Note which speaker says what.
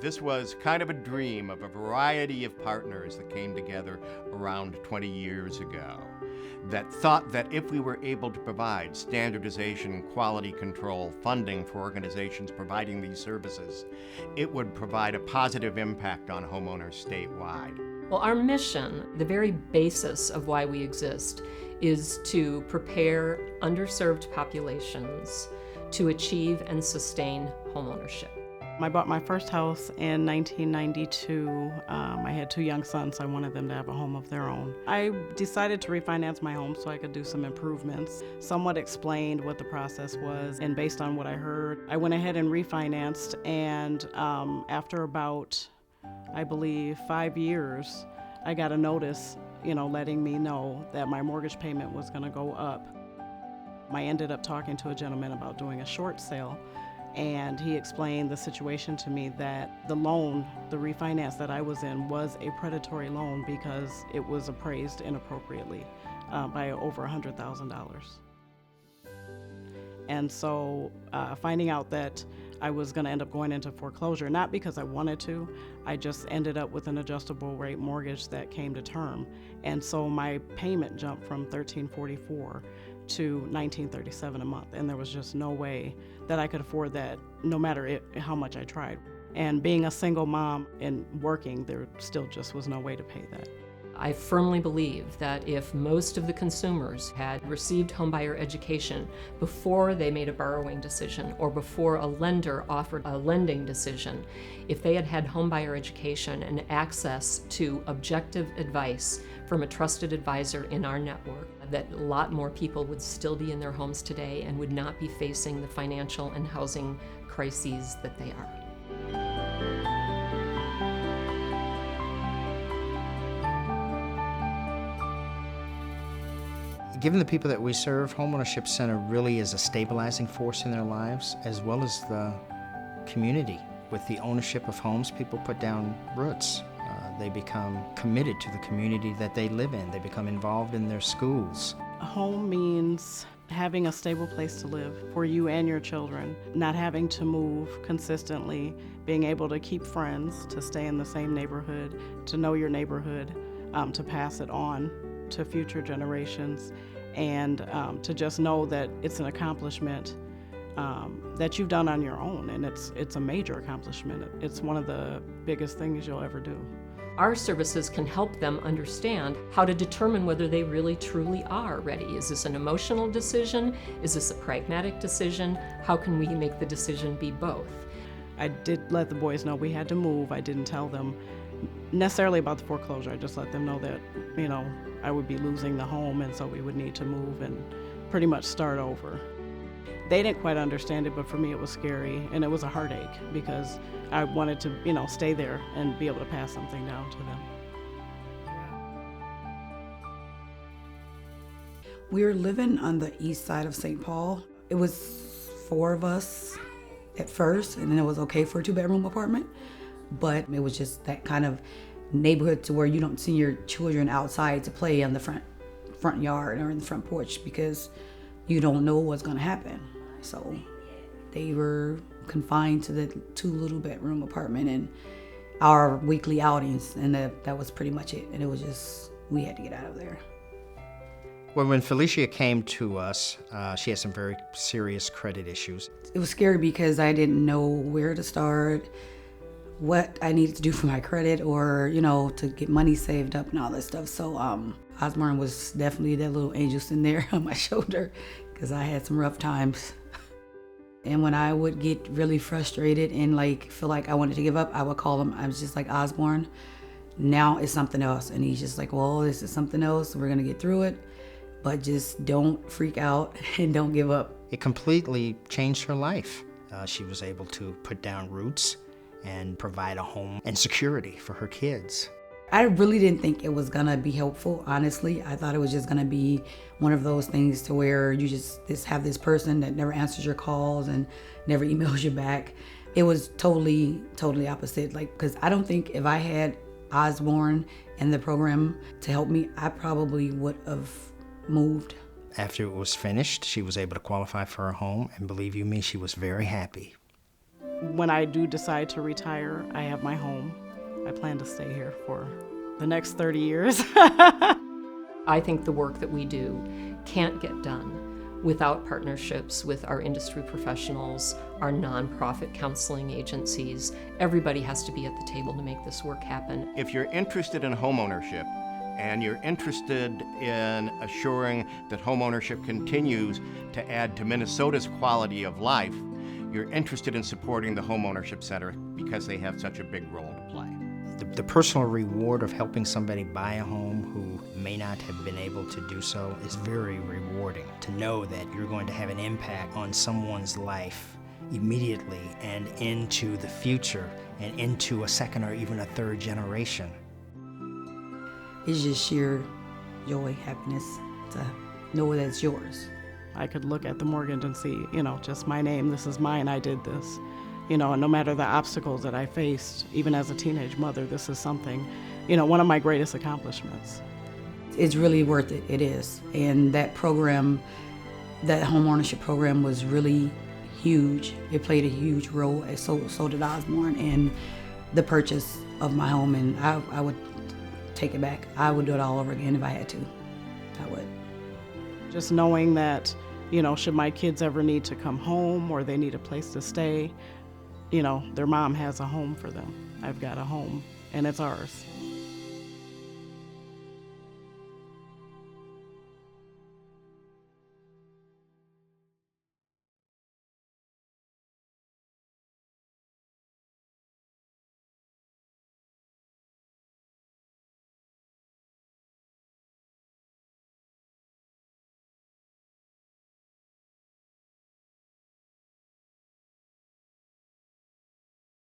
Speaker 1: This was kind of a dream of a variety of partners that came together around 20 years ago that thought that if we were able to provide standardization, quality control, funding for organizations providing these services, it would provide a positive impact on homeowners statewide.
Speaker 2: Well, our mission, the very basis of why we exist, is to prepare underserved populations to achieve and sustain homeownership.
Speaker 3: I bought my first house in 1992. I had 2 young sons, so I wanted them to have a home of their own. I decided to refinance my home so I could do some improvements. Somewhat explained what the process was, and based on what I heard, I went ahead and refinanced, and after about, I believe, 5 years, I got a notice, letting me know that my mortgage payment was gonna go up. I ended up talking to a gentleman about doing a short sale, and he explained the situation to me that the loan, the refinance that I was in, was a predatory loan because it was appraised inappropriately by over $100,000. And so finding out that I was going to end up going into foreclosure, not because I wanted to, I just ended up with an adjustable rate mortgage that came to term. And so my payment jumped from $1,344 to $1,937 a month, and there was just no way that I could afford that, no matter how much I tried. And being a single mom and working, there still just was no way to pay that.
Speaker 2: I firmly believe that if most of the consumers had received homebuyer education before they made a borrowing decision or before a lender offered a lending decision, if they had had homebuyer education and access to objective advice from a trusted advisor in our network, that a lot more people would still be in their homes today and would not be facing the financial and housing crises that they are.
Speaker 4: Given the people that we serve, Homeownership Center really is a stabilizing force in their lives, as well as the community. With the ownership of homes, people put down roots. They become committed to the community that they live in. They become involved in their schools.
Speaker 3: A home means having a stable place to live for you and your children, not having to move consistently, being able to keep friends, to stay in the same neighborhood, to know your neighborhood, to pass it on to future generations, and to just know that it's an accomplishment that you've done on your own, and it's a major accomplishment. It's one of the biggest things you'll ever do.
Speaker 2: Our services can help them understand how to determine whether they really truly are ready. Is this an emotional decision? Is this a pragmatic decision? How can we make the decision be both?
Speaker 3: I did let the boys know we had to move. I didn't tell them necessarily about the foreclosure. I just let them know that, I would be losing the home, and so we would need to move and pretty much start over. They didn't quite understand it, but for me it was scary, and it was a heartache because I wanted to, stay there and be able to pass something down to them.
Speaker 5: We were living on the east side of St. Paul. It was 4 of us at first, and then it was okay for a 2-bedroom apartment, but it was just that kind of neighborhood to where you don't see your children outside to play on the front yard or in the front porch because you don't know what's going to happen. So they were confined to the 2-bedroom apartment and our weekly outings, and that was pretty much it. And it was just, we had to get out of there.
Speaker 4: Well, when Felicia came to us, she had some very serious credit issues.
Speaker 5: It was scary because I didn't know where to start, what I needed to do for my credit, or, to get money saved up and all that stuff. So Osborne was definitely that little angel sitting there on my shoulder because I had some rough times. And when I would get really frustrated and feel like I wanted to give up, I would call him. I was just like, Osborne, now it's something else. And he's just like, well, this is something else. We're going to get through it, but just don't freak out and don't give up.
Speaker 4: It completely changed her life. She was able to put down roots and provide a home and security for her kids.
Speaker 5: I really didn't think it was gonna be helpful, honestly. I thought it was just gonna be one of those things to where you just have this person that never answers your calls and never emails you back. It was totally opposite. Because I don't think if I had Osborne in the program to help me, I probably would have moved.
Speaker 4: After it was finished, she was able to qualify for a home, and believe you me, she was very happy.
Speaker 3: When I do decide to retire, I have my home. I plan to stay here for the next 30 years.
Speaker 2: I think the work that we do can't get done without partnerships with our industry professionals, our nonprofit counseling agencies. Everybody has to be at the table to make this work happen.
Speaker 1: If you're interested in homeownership and you're interested in assuring that homeownership continues to add to Minnesota's quality of life, you're interested in supporting the Homeownership Center because they have such a big role to play.
Speaker 4: The personal reward of helping somebody buy a home who may not have been able to do so is very rewarding. To know that you're going to have an impact on someone's life immediately and into the future and into a second or even a third generation.
Speaker 5: It's just sheer joy, happiness to know that it's yours.
Speaker 3: I could look at the mortgage and see, just my name, this is mine, I did this. And no matter the obstacles that I faced, even as a teenage mother, this is something, one of my greatest accomplishments.
Speaker 5: It's really worth it, it is. And that program, that homeownership program was really huge. It played a huge role, and so did Osborne, in the purchase of my home, and I would take it back. I would do it all over again if I had to. I would.
Speaker 3: Just knowing that, should my kids ever need to come home or they need a place to stay, their mom has a home for them. I've got a home, and it's ours.